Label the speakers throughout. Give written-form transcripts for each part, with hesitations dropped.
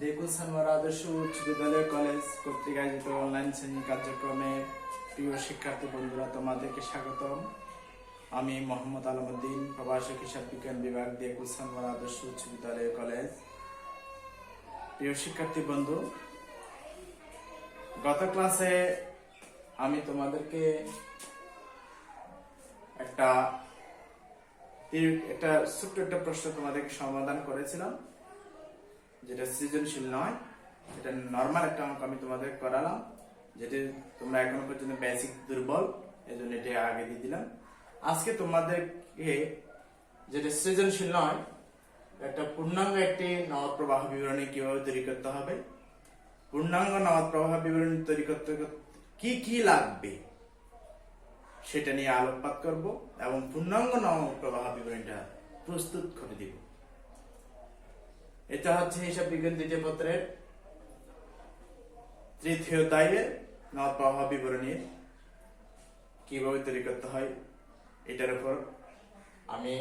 Speaker 1: দেকুল সানোয়ার আদর্শ উচ্চ বিদ্যালয় কলেজ কর্তৃক আয়োজিত অনলাইন শ্রেণী কার্যক্রমে প্রিয় শিক্ষার্থী বন্ধুরা, তোমাদেরকে স্বাগতম। আমি মোহাম্মদ আলমউদ্দিন, প্রভাষক হিসাব বিজ্ঞান বিভাগ, দেকুল সানোয়ার আদর্শ উচ্চ বিদ্যালয় কলেজ। প্রিয় শিক্ষার্থী বন্ধু, গত ক্লাসে আমি তোমাদেরকে একটা ছোট্ট একটা প্রশ্ন তোমাদেরকে সমাধান করেছিলাম, যেটা সৃজনশীল নয়, এটা নর্মাল একটা অঙ্ক আমি তোমাদের করালাম, যেটা তোমরা এখনো পর্যন্ত বেসিক দুর্বল, এই জন্য এটা আগে দিয়ে দিলাম। আজকে তোমাদেরকে যেটা সৃজনশীল নয়, একটা পূর্ণাঙ্গ একটি নগদ প্রবাহ বিবরণী কিভাবে তৈরি করতে হবে, পূর্ণাঙ্গ নগদ প্রবাহ বিবরণী তৈরি করতে কি কি লাগবে সেটা নিয়ে আলোকপাত করব এবং পূর্ণাঙ্গ নগদ প্রবাহ বিবরণীটা প্রস্তুত করে দিব। এটা হচ্ছে হিসাব বিজ্ঞান দ্বিতীয় পত্রের তৃতীয় অধ্যায়ের নগদ প্রবাহ বিবরণী কিভাবে তৈরি করতে হয়, এটার উপর আমি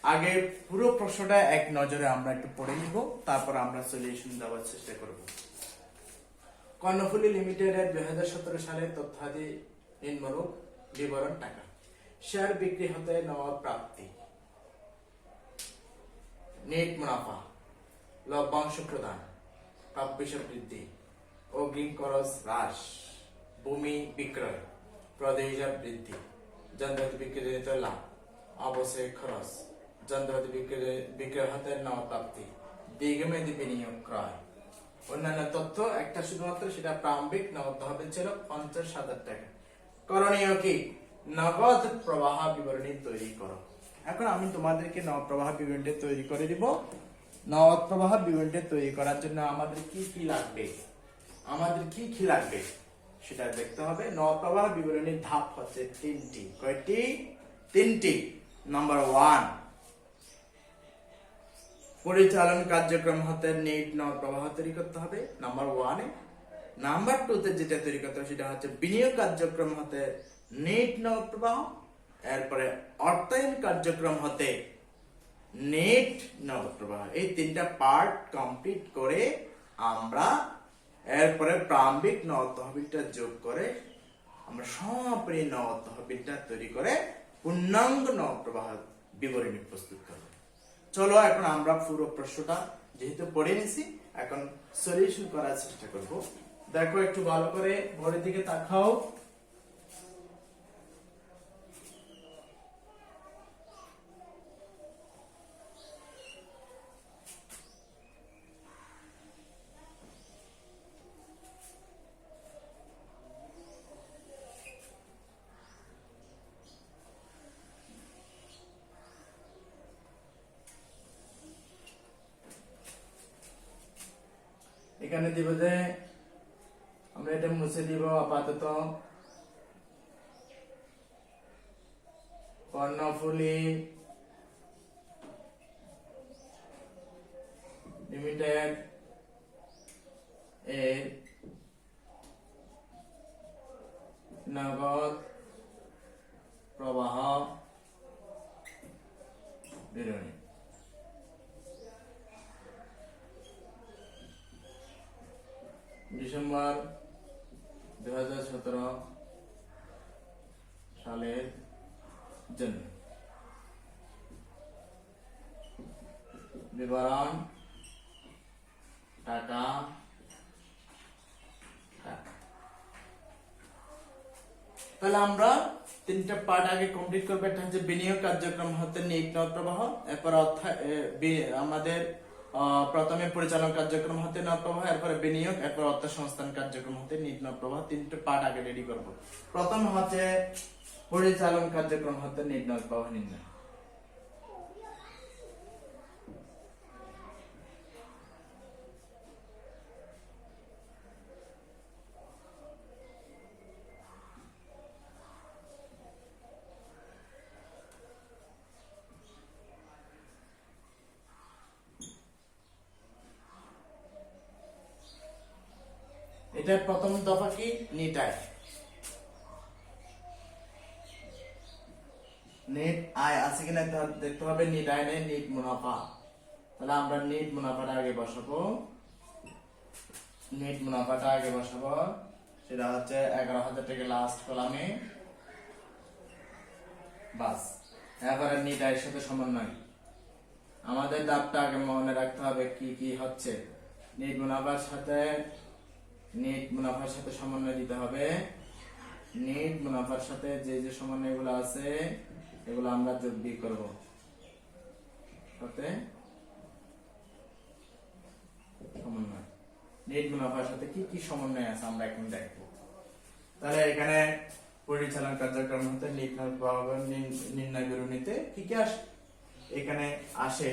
Speaker 1: আগে পুরো প্রশ্নটা এক নজরে আমরা একটু পড়ে নিব, তারপর আমরা সলিউশন দেওয়ার চেষ্টা করব। কর্ণফুলী লিমিটেডের 2017 সালের তথ্যাদি নিম্নরূপ বিবরণ: টাকা, শেয়ার বিক্রি হতে নগদ প্রাপ্তি, নেট মুনাফা, লভ্যাংশ প্রদান, প্রাপ্য বৃদ্ধি, অগ্রিম খরচ হ্রাস, ভূমি বিক্রয়, প্রদেয় হিসাব বৃদ্ধি, যন্ত্রপাতি বিক্রিজনিত লাভ, অবশ্যই খরচ, যন্ত্রপাতি বিক্রয় হতে নগদ প্রাপ্তি, দীর্ঘমেয়াদী বিনিয়োগ ক্রয়, অন্যান্য তথ্য। একটা শুধুমাত্র সেটা প্রারম্ভিক নগদ তহবিল ছিল 50,000 টাকা। করণীয় কি? নগদ প্রবাহ বিবরণী তৈরি করো। এখন আমি তোমাদেরকে নগদ প্রবাহ বিবরণী তৈরি করে দিব। নগদ প্রবাহ বিবরণী তৈরি করার জন্য আমাদের কি কি লাগবে সেটা দেখতে হবে। নগদ প্রবাহ বিবরণীর ধাপ হচ্ছে তিনটি। কয়টি? তিনটি। নাম্বার 1, পরিচালন কার্যক্রম হতে নেট নগদ প্রবাহ তৈরি করতে হবে নাম্বার 1-এ। নাম্বার 2-তে যেটা তৈরি করতে হবে সেটা হচ্ছে বিনিয়োগ কার্যক্রম হতে নেট নগদ প্রবাহ, এরপরে অর্থায়ন কার্যক্রম হতে নেট নগদ প্রবাহ। এই তিনটা পার্ট কমপ্লিট করে আমরা এরপরে প্রারম্ভিক নগদ তহবিলটা যোগ করে আমরা সমাপনী নগদ তহবিলটা তৈরি করে পূর্ণাঙ্গ নগদ প্রবাহ বিবরণী প্রস্তুত করব। চলো এখন আমরা পুরো প্রশ্নটা যেহেতু পড়ে নিছি, এখন সলিউশন করার চেষ্টা করব। দেখো, একটু ভালো করে বোর্ডের দিকে তাকাও। এখানে দিব যে আমরা এটা মুছে দিব আপাতত। কর্ণফুলী লিমিটেড এর নগদ প্রবাহ বিবরণী। ডিসেম্বর 2017 সালের জন্য বিবরণ: টাকা। তাহলে আমরা তিনটা পার্ট আগে কমপ্লিট করবো। একটা হচ্ছে বিনিয়োগ কার্যক্রম হতে নেট নগদ প্রবাহ, এরপর আমাদের প্রথমে পরিচালন কার্যক্রম হতে নগদ প্রবাহ, এরপরে বিনিয়োগ, এরপর অর্থ সংস্থান কার্যক্রম হতে নেট নগদ প্রবাহ। তিনটা পার্ট আগে রেডি করব। প্রথম হচ্ছে পরিচালন কার্যক্রম হতে নেট নগদ প্রবাহ নির্ণয়। এটার প্রথম দফা কি? নেট আয়। নেট আয় আছে কিনা দেখতে হবে। নেট আয় নেই, নেট মুনাফা। তাহলে আমরা নেট মুনাফাটা আগে বসাবো। নেট মুনাফাটা আগে বসাবো, সেটা হচ্ছে 11,000 টাকা লাস্ট কলামে। বাস, এবারে নেট এর সাথে সমন্বয় আমাদের দাবটা আগে মনে রাখতে হবে কি কি হচ্ছে। নেট মুনাফার সাথে সমন্বয় দিতে হবে। নেট মুনাফার সাথে যে যে সমন্বয়গুলো আছে এগুলো আমরা যোগ বিয়োগ করব। সাথে সমন্বয়, নেট মুনাফার সাথে কি কি সমন্বয় আছে আমরা এখন দেখব। তাহলে এখানে পরিচালন কার্যক্রম হতে নেট মুনাফা নির্ণয় বিবরণীতে কি কি আসে? এখানে আসে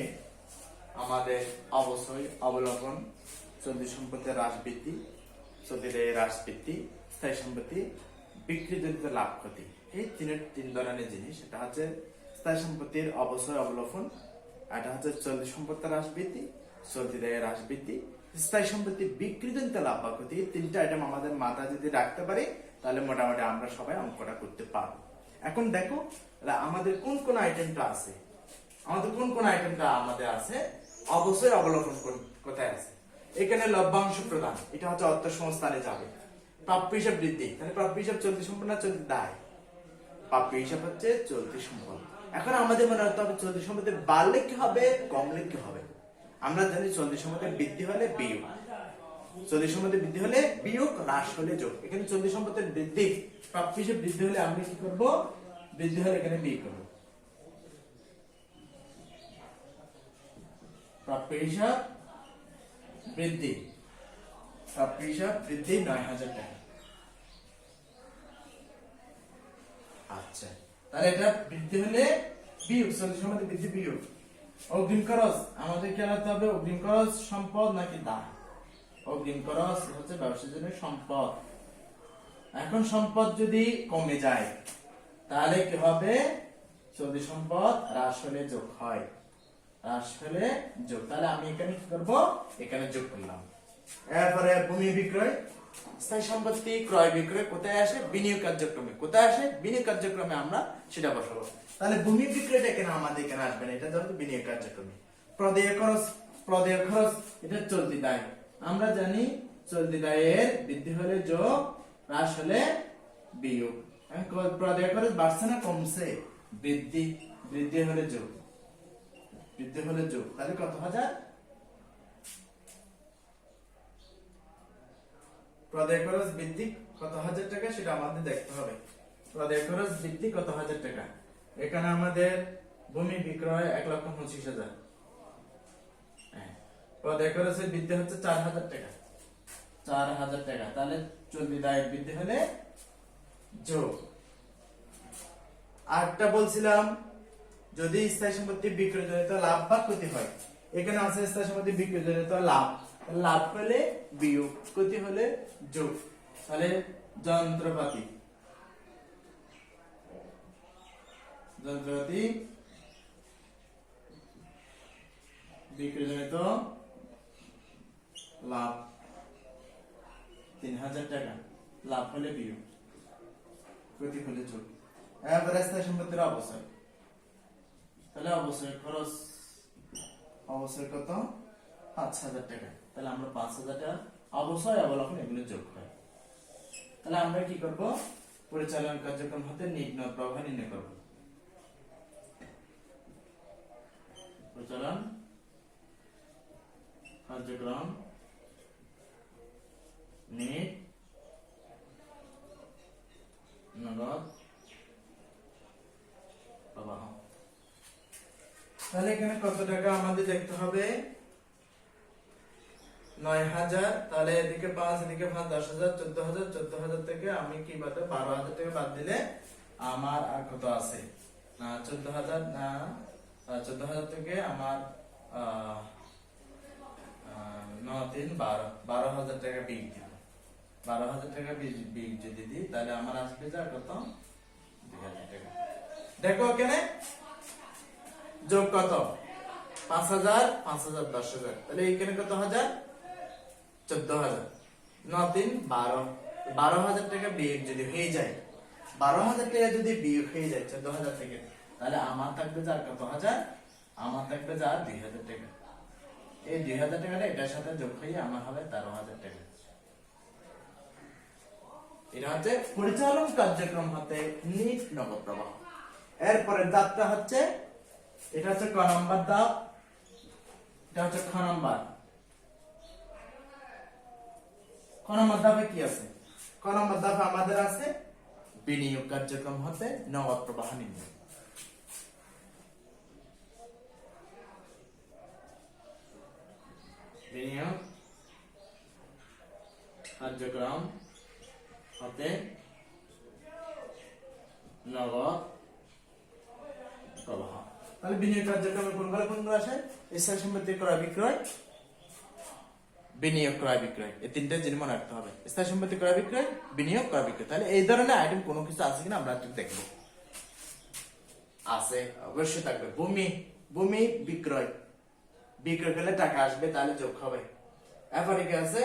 Speaker 1: আমাদের অবশ্যই অবলোকন, চলতি সম্পত্তির হ্রাস বৃদ্ধি, চলতি ব্যয়ের হ্রাস বৃদ্ধি, স্থায়ী সম্পত্তি বিক্রিজনিত লাভ ক্ষতি। এই তিন ধরনের জিনিস। এটা হচ্ছে স্থায়ী সম্পত্তির অবশ্যই অবলোকন, এটা হচ্ছে চলতি সম্পত্তির হ্রাস বৃদ্ধি, চলতি ব্যয়ের হ্রাস বৃদ্ধি, স্থায়ী সম্পত্তি বিক্রিজনিত লাভ বা ক্ষতি। এই তিনটা আইটেম আমাদের মাথায় যদি রাখতে পারি তাহলে মোটামুটি আমরা সবাই অঙ্কটা করতে পারবো। এখন দেখো আমাদের কোন কোন আইটেমটা আছে, আমাদের আছে অবশ্যই অবলোকন কোথায় আছে। এখানে লভ্যাংশ প্রদান, এটা হচ্ছে অর্থ সংস্থানে যাবে। প্রাপ্য হিসাব বৃদ্ধি, তাহলে প্রাপ্য হিসাব চলতি সম্পদ না চলতি দায়? প্রাপ্য হিসাব হচ্ছে চলতি সম্পদ। এখন আমাদের মনে রাখতে হবে চলতি সম্পদের বাড়লে কি হবে, কমলে কি হবে। আমরা জানি চলতি সম্পদের বৃদ্ধি হলে বিয়োগ, চলতি সম্পদের বৃদ্ধি হলে বিয়োগ, হ্রাস হলে যোগ। এখানে চলতি সম্পদের বৃদ্ধি, প্রাপ্য হিসাব বৃদ্ধি হলে আমরা কি করব, বৃদ্ধি হলে এখানে বিয়োগ করব। প্রাপ্য হিসাব বৃদ্ধি, 9,000 টাকা। আচ্ছা, তাহলে এটা বৃদ্ধি হলে বিয়োগ, চলতি সম্পদের বৃদ্ধি বিয়োগ। অগ্রিম খরচ আমাদের খেয়াল রাখতে হবে, অগ্রিম খরচ সম্পদ নাকি দায়? অগ্রিম খরচ হচ্ছে ব্যবসার জন্য সম্পদ। এখন সম্পদ যদি কমে যায় তাহলে কি হবে, চলতি সম্পদ হ্রাস হলে যোগ হয়, হ্রাস হলে যোগ। তাহলে আমি এখানে কি করব, এখানে যোগ করলাম। এরপরে ভূমি বিক্রয়, স্থায়ী সম্পত্তি ক্রয় বিক্রয় কোথায় আসে, বিনিয়োগ কার্যক্রমে। কোথায় আসে, বিনিয়োগ কার্যক্রমে আমরা সেটা বসাবো। তাহলে ভূমি বিক্রয়টা কেন আমাদের এখানে আসবে না, এটা ধরো বিনিয়োগ কার্যক্রমে। প্রদেয় খরচ এটা চলতি দায়। আমরা জানি চলতি দায়ের বৃদ্ধি হলে যোগ, হ্রাস হলে বিয়োগ। প্রদেয় খরচ বাড়ছে না কমছে, বৃদ্ধি হলে যোগ, তাহলে কত হাজার? প্রদেয় খরচ বৃদ্ধি কত হাজার টাকা সেটা আমাদের দেখতে হবে। প্রদেয় খরচ বৃদ্ধি কত হাজার টাকা? এখানে আমাদের ভূমি বিক্রয় 1,25,000। প্রদেয় খরচের বৃদ্ধি হচ্ছে 4,000 টাকা, 4,000 টাকা। তাহলে চলতি দায়ের বৃদ্ধি হলে যোগ। আরেকটা বলছিলাম যদি স্থায়ী সম্পত্তি বিক্রয়জনিত লাভ বা ক্ষতি হয়, এখানে আছে স্থায়ী সম্পত্তি বিক্রয়জনিত লাভ, লাভ হলে বিয়োগ, ক্ষতি হলে যোগ। তাহলে যন্ত্রপাতি বিক্রয়জনিত লাভ 3,000 টাকা, লাভ হলে বিয়োগ, ক্ষতি হলে যোগ। এবারে স্থায়ী সম্পত্তির অবশ্যই, তাহলে অবশ্যই খরচ কত, 5,000 টাকা। তাহলে আমরা 5,000 টাকা অবশ্যই অবলোকন এগুলো যোগ হয়। তাহলে আমরা কি করব, পরিচালন কার্যক্রম হতে নির্ণয় প্রবাহ নির্ণয় করব। পরিচালন কার্যক্রম নেট নগদ প্রবাহ। তাহলে এখানে কত টাকা আমাদের দেখতে হবে, 9,000। তাহলে এদিকে 5, এদিকে 5, 10,000, 14,000, 14,000 থেকে আমি কি বাদ 12,000 টাকা বাদ দিলে আমার আর কত আছে না 14,000 না 14,000 থেকে আমার 9 3 12, 12,000 টাকা বিল দিব। 12,000 টাকা বিল যদি দিই তাহলে আমার আসবে যা কত, 2,000 টাকা। দেখো এখানে যোগ কত, 5,000, 5,000, 10,000। তাহলে এখানে কত হাজার, 14,000। 9 3 12, 12,000 টাকা বিয়োগ যদি হয়ে যায়, 12,000 টাকা যদি বিয়োগ হয়ে যায় 14,000 থেকে, তাহলে আমার থাকবে যা কত হাজার, আমার থাকবে যা 2,000 টাকা। এই 2,000 টাকাটা এটার সাথে যোগ হয়ে আমার হবে 13,000 টাকা। এটা হচ্ছে পরিচালন কার্যক্রম হতে নিট নগদ প্রবাহ। এরপরে ধাপটা হচ্ছে, এটা হচ্ছে ক নাম্বার ধাপ, এটা হচ্ছে খ নাম্বার। ক নাম্বার ধাপে কি আছে? ক নাম্বার ধাপে আমাদের আছে বিনিয়োগ কার্যক্রম হতে নগদ প্রবাহ নির্ণয়। বিনিয়োগ কার্যক্রম হতে নগদ প্রবাহ। তাহলে বিনিয়োগ কার্যক্রমে কোনগুলো আসে? স্থায়ী সম্পত্তি ক্রয় বিক্রয়, বিনিয়োগ ক্রয় বিক্রয়, এই তিনটা জিনিস মনে রাখতে হবে। স্থায়ী সম্পত্তি ক্রয় বিক্রয়, বিনিয়োগ ক্রয় বিক্রয়। তাহলে এই ধরনের আইটেম কোনো কিছু আছে কিনা আমরা একটু দেখবো। আছে, অবশ্যই থাকবে। ভূমি বিক্রয়, বিক্রয় করলে টাকা আসবে, তাহলে যোগ হবে। এরপরে কি আছে?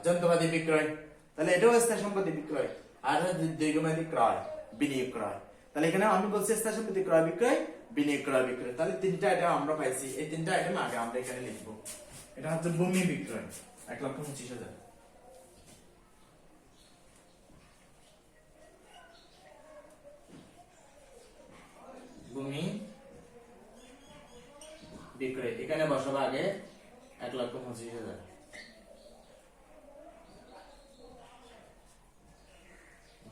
Speaker 1: যন্ত্রপাতি বিক্রয়, তাহলে এটাও স্থায়ী সম্পত্তি বিক্রয়। আর দীর্ঘমেয়াদী ক্রয়, বিনিয়োগ ক্রয়। তাহলে এখানে আমি বলছি স্থায়ী সম্পত্তি ক্রয় বিক্রয়, বিনিয়োগ ক্রয় বিক্রয়। তাহলে তিনটা আইটেম আমরা পাইছি, এই তিনটা আইটেম আগে আমরা এখানে লিখবো। এটা হচ্ছে ভূমি বিক্রয় 1,25,000। ভূমি বিক্রয়, এখানে বসাবো আগে 1,25,000।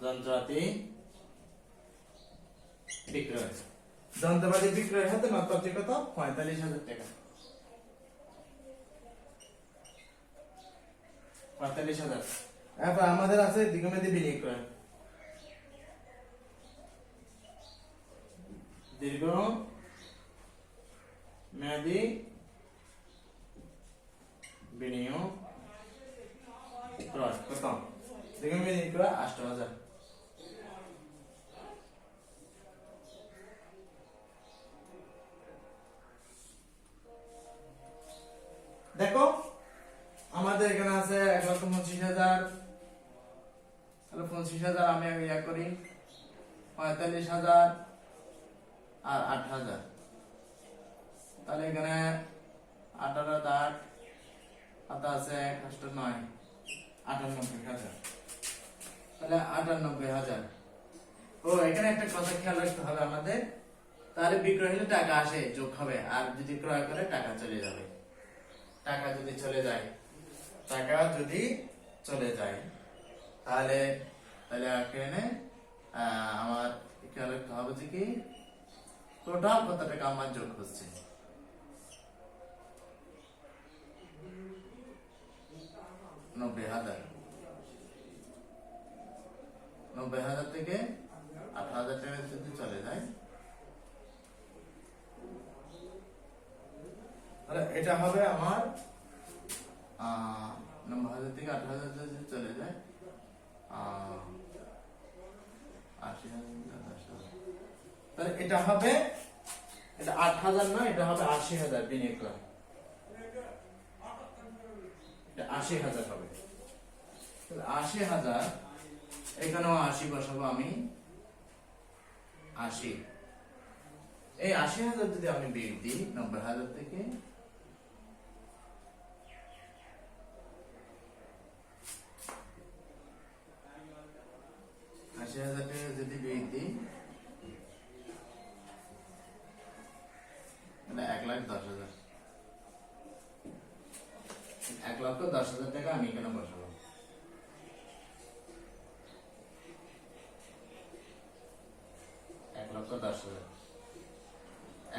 Speaker 1: যন্ত্রপাতি বিক্রয়, যন্ত্রপাতি বিক্রয় হতে মাত্র কত? 45,000 টাকা। 45,000। এরপর আমাদের আছে দীর্ঘমেয়াদী বিনিয়োগ ক্রয়, দীর্ঘ মেয়াদী বিনিয়োগ ক্রয় কত? দীর্ঘমেয়াদী ক্রয় 8,000। দেখো আমাদের এখানে আছে 1,25,000, তাহলে 25,000 আমি ইয়া করি, 45,000 আর 8,000। তাহলে এখানে 18,000 হাতে আছে 9, 98,000। তাহলে 98,000। ও এখানে একটা কথা খেয়াল রাখতে হবে আমাদের, তাহলে বিক্রয় হলে টাকা আসে, যোগ হবে। আর যদি ক্রয় করে টাকা চলে যাবে। টাকা যদি চলে যায়, তাহলে এখানে আমার খেয়াল রাখতে হবে যে কি টোটাল কত টাকা আমার যোগ হচ্ছে। 90,000। 90,000 থেকে 8,000 টাকা যদি চলে যায়, তাহলে এটা হবে আমার 90,000 থেকে 8,000 যদি চলে যায় 80,000, 10,000। তাহলে এটা হবে, এটা 8,000 না, এটা হবে 80,000 বিনিয়োগ করা। এটা 80,000 হবে। তাহলে 80,000, এখানেও 80 বসাবো আমি। 80, এই 80,000 যদি আমি বিয়োগ দিই 90,000 থেকে, যদি বিয়োগ দিই, মানে 1,10,000। 1,10,000 টাকা আমি এখানে বসাবো। 1,10,000,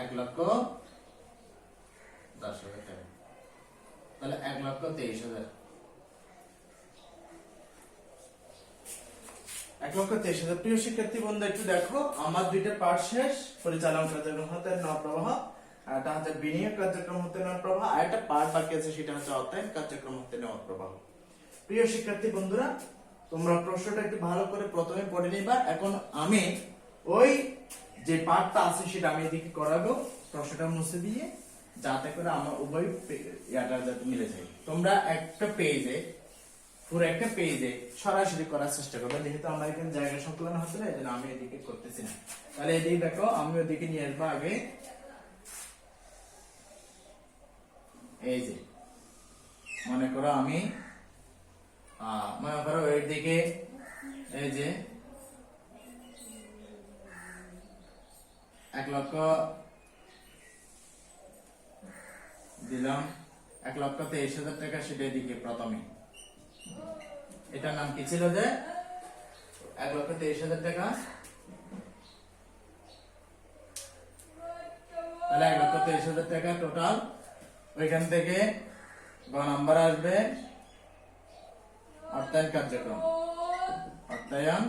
Speaker 1: 1,10,000 টাকা। তাহলে 1,23,000। 1,23,000। প্রিয় শিক্ষার্থী বন্ধু, একটু দেখো আমার দুইটা পার্ট শেষ। পরিচালন কার্যক্রম হতে নগদ প্রবাহ, আর এটা হচ্ছে বিনিয়োগ কার্যক্রম হতে নগদ প্রবাহ, আর একটা পার্ট বাকি আছে, সেটা হচ্ছে অর্থায়ন কার্যক্রম হতে নগদ প্রবাহ। প্রিয় শিক্ষার্থী বন্ধুরা, তোমরা প্রশ্নটা একটু ভালো করে প্রথমে পড়ে নিবা। এখন আমি ওই যে পার্টটা আছে সেটা আমি এদিকে করাবো, প্রশ্নটা মুছে দিয়ে, যাতে করে আমার উভয় ইয়াটা যাতে মিলে যায়। তোমরা পুরো একটা পেজে সরাসরি করার চেষ্টা করবে, যেহেতু আমার এখানে জায়গা সংকুলন হচ্ছে না, এই জন্য আমি এদিকে করতেছি না। তাহলে এদিকে দেখো, আমি ওদিকে নিয়ে আসবো আগে। এই যে মনে করো আমি মনে করো এর দিকে এই যে 1,00,000 দিলাম, 1,23,000 টাকা সেটা দিকে প্রথমে, এটার নাম কি ছিল যে 1,23,000 টাকা। তাহলে 1,23,000 টাকা টোটাল। ওইখান থেকে গ নাম্বার আসবে অর্থায়ন কার্যক্রম, অর্থায়ন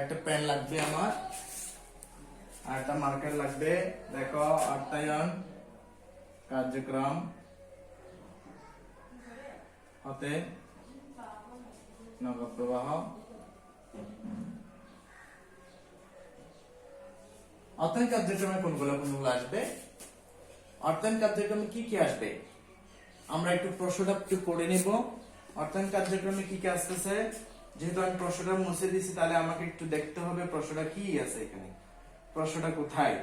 Speaker 1: একটা পেন লাগবে আমার, আর একটা মার্কার লাগবে। দেখো অর্থায়ন কার্যক্রম হতে নগদ প্রবাহ, অর্থায়ন কার্যক্রমে কোনগুলো আসবে, অর্থায়ন কার্যক্রমে কি কি আসবে আমরা একটু প্রশ্নটা একটু পড়ে নিব। অর্থায়ন কার্যক্রমে কি কি আসতেছে, যেহেতু আমি প্রশ্নটা মুছে দিয়েছি তাহলে আমাকে একটু দেখতে হবে প্রশ্নটা কি আছে এখানে, প্রশ্নটা কোথায়।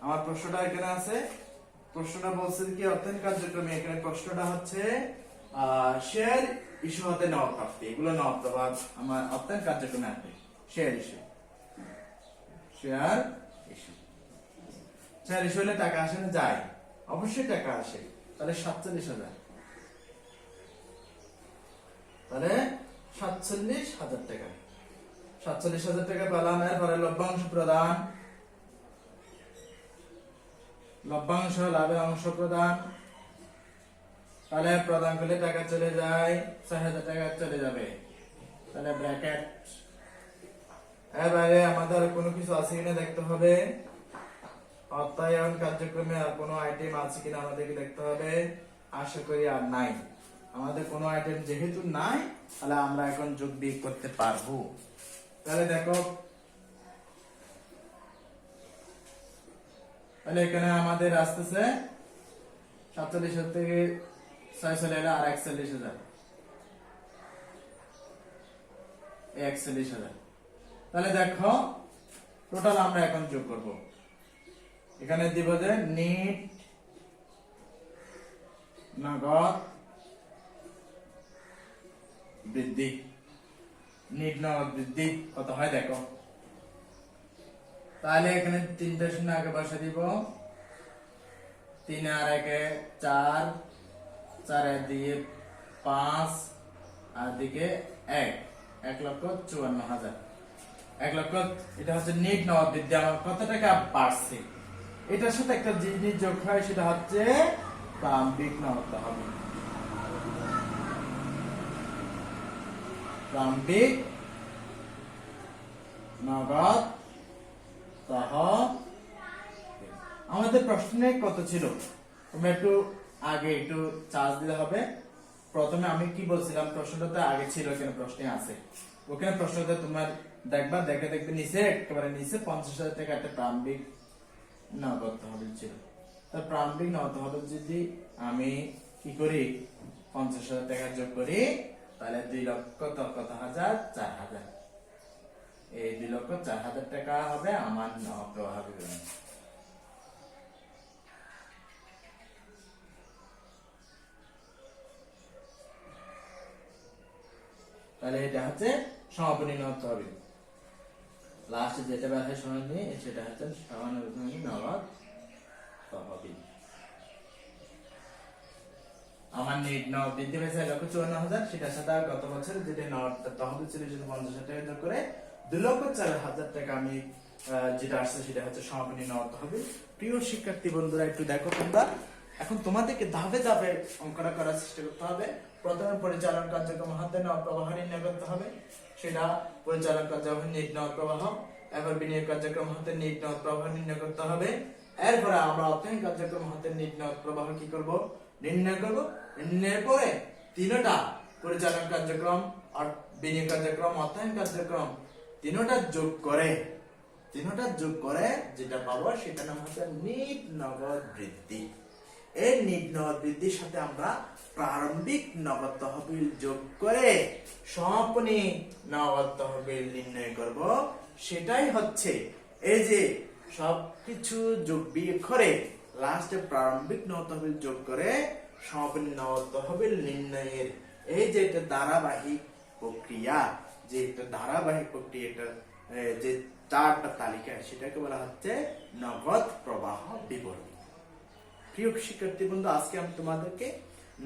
Speaker 1: আমার প্রশ্নটা এখানে আছে, প্রশ্নটা বলছে কি অর্থায়ন কার্যক্রমে, এখানে প্রশ্নটা হচ্ছে শেয়ার ইস্যু হতে নগদ প্রাপ্তি, এগুলো নগদ প্রবাহ আমার অর্থায়ন কার্যক্রমে আসবে। Share issue, share issue, share issue হলে টাকা আসে না যায়, অবশ্যই টাকা আসে। তাহলে 47,000, তাহলে 47,000 টাকা, 47,000 টাকা পেলাম। এরপরে লভ্যাংশ প্রদান, লভ্যাংশ লাভের অংশ প্রদান, তাহলে প্রদান করলে টাকা চলে যায় 6,000 টাকা চলে যাবে, তাহলে ব্র্যাকেট। এবারে আমাদের কোনো কিছু আছে কিনা দেখতে হবে, অর্থায়ন কার্যক্রমে আর কোনো আইটেম আছে কিনা আমাদেরকে দেখতে হবে। আশা করি আর নাই, আমাদের কোনো আইটেম যেহেতু নাই তাহলে আমরা এখন যোগ বিয়োগ করতে পারবো। তাহলে দেখো, তাহলে এখানে আমাদের আসতেছে 47,000 থেকে 6 চলে এলো আর 41,000, 41,000। তাহলে দেখো টোটাল আমরা এখন যোগ করব। এখানে দিব যে নিট নগদ বৃদ্ধি, নিট নগদ বৃদ্ধি কত হয় দেখো। তাহলে এখানে 3টা শূন্য আগে বসে দিব, 3 আর 1 4, 4 এর দিয়ে 5 আর দিকে 1,54,000, 1 লক্ষ। এটা হচ্ছে নিট নগদ বৃদ্ধি আমার কত টাকা বাড়ছে। এটার সাথে একটা জিনিস যোগ হয়, সেটা হচ্ছে প্রারম্ভিক নগদ হবে, প্রারম্ভিক নগদ তহবিল। আমাদের প্রশ্নে কত ছিল, তোমরা একটু আগে একটু চার্জ দিতে হবে। প্রথমে আমি কি বলছিলাম, প্রশ্নটা আগে ছিল, এখানে প্রশ্নে আছে, ওখানে প্রশ্নটা তোমার দেখবা, দেখে দেখবে নিচে একেবারে নিচে 50,000 টাকা একটা প্রারম্ভিক নগদ তহবিল ছিল। তার প্রারম্ভিক নগদ তহবিল যদি আমি কি করি 50,000 টাকা যোগ করি, তাহলে 2,04,000, এই 2,04,000 টাকা হবে আমার নগদ প্রবাহ বিবরণী। তাহলে এটা হচ্ছে সমাপনী নগদ তহবিল, লাস্টে যেটা বের হয় সময় নিয়ে, সেটা হচ্ছে সমাপনী নগদ তহবিল। আমার নিট নগদ বৃদ্ধি পেয়েছে 1,54,000, সেটার সাথে গত বছর যেটা নগদ তহবিল ছিল সেটা 50,000 টাকা যোগ করে 2,04,000 টাকা আমি যেটা আসছে সেটা হচ্ছে সমাপনী নগদ তহবিল। প্রিয় শিক্ষার্থী বন্ধুরা, একটু দেখো তোমরা, এখন তোমাদেরকে ধাপে ধাপে অঙ্কটা করার চেষ্টা করতে হবে। প্রথমে পরিচালন কার্যক্রম হাতে নগদ প্রবাহ নির্ণয় করতে হবে, সেটা পরিচালন কার্যক্রম নিট নগদ প্রবাহ। এবার বিনিয়োগ কার্যক্রম হাতে নিট নগদ প্রবাহ নির্ণয় করতে হবে। এরপরে আমরা অর্থায়ন কার্যক্রম হাতে নিট নগদ প্রবাহ কি করব, নির্ণয় করব। নির্ণয়ের পরে তিনটা পরিচালন কার্যক্রম, বিনিয়োগ কার্যক্রম, অর্থায়ন কার্যক্রম তিনটা যোগ করে যেটা পাবো সেটা নাম হচ্ছে নিট নগদ বৃদ্ধি। এই নিট নগদ বৃদ্ধির সাথে আমরা প্রারম্ভিক নগদ তহবিল যোগ করে সমাপনী নগদ তহবিল নির্ণয় করব। সেটাই হচ্ছে এই যে সবকিছু যোগ বিয়োগ করে লাস্টে প্রারম্ভিক ন তহবিল যোগ করে সমাপনী ন তহবিল নির্ণয়ের এই যে একটা ধারাবাহিক প্রক্রিয়া, যে একটা ধারাবাহিক প্রক্রিয়া, যে চারটা তালিকা, সেটাকে বলা হচ্ছে নগদ প্রবাহ বিবরণী। প্রিয় শিক্ষার্থী বন্ধু, আজকে আমি তোমাদেরকে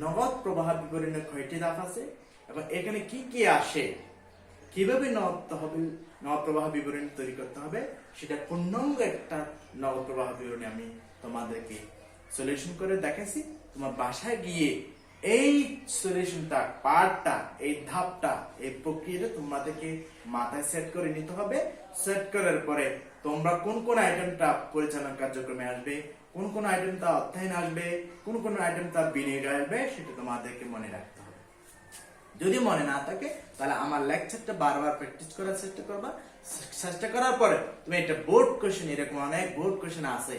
Speaker 1: নগদ প্রবাহ বিবরণীর কয়টি ধাপ আছে এবং এখানে কি কি আসে, কিভাবে নগদ প্রবাহ বিবরণী তৈরি করতে হবে, সেটা পূর্ণাঙ্গ একটা নগদ প্রবাহ বিবরণী আমি তোমাদেরকে সলিউশন করে দেখাইছি। তোমার বাসায় গিয়ে এই সলিউশনটা, পার্টটা, এই ধাপটা, এই প্রক্রিয়াটা তোমাদেরকে মাথায় সেট করে নিতে হবে। সেট করার পরে তোমরা কোন কোন আইটেমটা পরিচালনা কার্যক্রমে আসবে, কোন কোন আইটেমটা অধ্যয়ন আসবে, কোন কোন আইটেমটা বিনিয়োগ আসবে, সেটা তোমাদেরকে মনে রাখতে হবে। যদি মনে না থাকে তাহলে আমার লেকচারটা বারবার প্র্যাকটিস করার চেষ্টা করবা। চেষ্টা করার পরে তুমি একটা বোর্ড কোশ্চেন, এরকম অনেক বোর্ড কোশ্চেন আছে,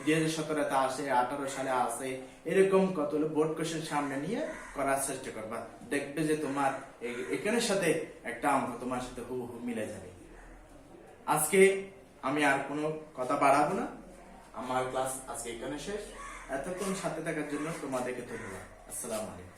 Speaker 1: 2017 আসে, 18 সালে আসে, এরকম কতগুলো বোর্ড কোশ্চেন সামনে নিয়ে করার চেষ্টা করবা। দেখবে যে তোমার এখানের সাথে একটা অঙ্ক তোমার সাথে হুবহু মিলে যাবে। আজকে আমি আর কোনো কথা বাড়াবো না, আমার ক্লাস আজকে এখানে শেষ। এতক্ষণ সাথে থাকার জন্য তোমাদেরকে ধন্যবাদ। আসসালামু আলাইকুম।